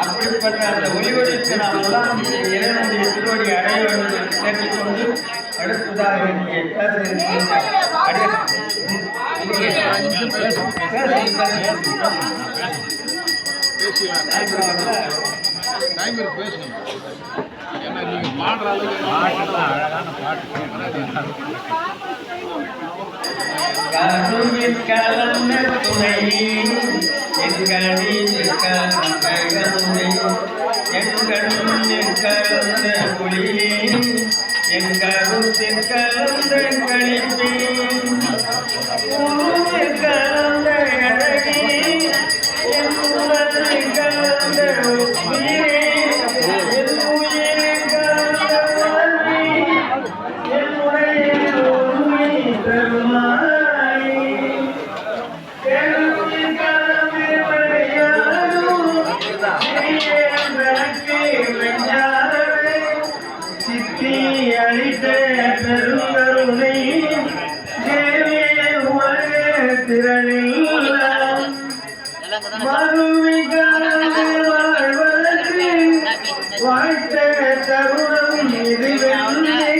அப்படிப்பட்ட அந்த ஒளிவடித்து நாம் எல்லாம் இறைவனுடைய திருவடி அடைய வேண்டும் என்று கேட்டுக்கொண்டு அடுத்ததாக பேசணும். ஏன்னா நீங்க பாடுற அளவுக்கு அழகான பாட்டு கலந்த துணை கலந்த புலியே என் கருத்தில் கலந்த கழிப்பே கலந்த அழகே என் உலகை கலந்த உயிரே என் உயிரை கலந்த வாழ்வே என் உடைய உண்மை தருமாய் கருவில் கலந்து விளையாடும் சித்தி அளித்த பெருங்கருணை தேவியே உலக திரளில் மறுவி கலந்து வாழ்வதற்கு வாழ்த்த தருணம் இது கருணை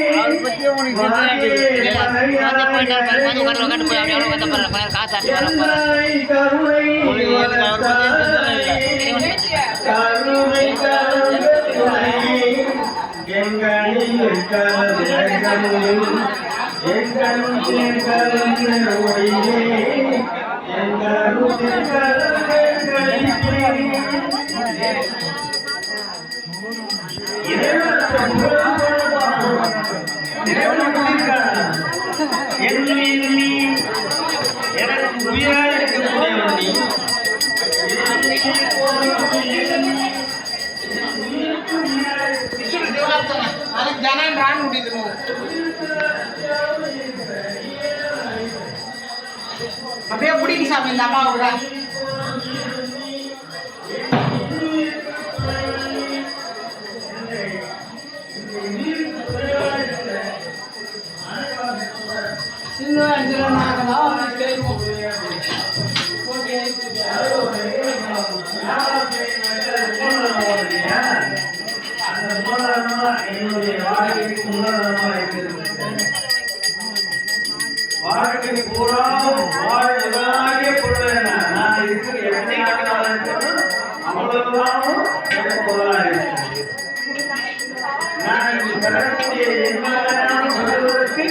எங்களில் நீ எனக்கு உயிராக இருக்கக்கூடியவன் நீ ஜனம் ரான் முடியுது அப்படியே பிடிக்கு சாமி இந்த அம்மா கூட என்னுடைய வாழ்க்கைக்கு முன்னதாக இருக்கிறது. வாழ்க்கை பூரா வாழ்வதாகிய பொருள் நான் இருக்கிற எத்தனை கட்டணம் இருக்கணும் அவ்வளவுதான் எனக்கு பொருளாக இருக்கிறது. நான் பெறக்கூடிய என்ன சொல்வதற்கு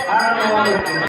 காரணமாக இருக்கிறது.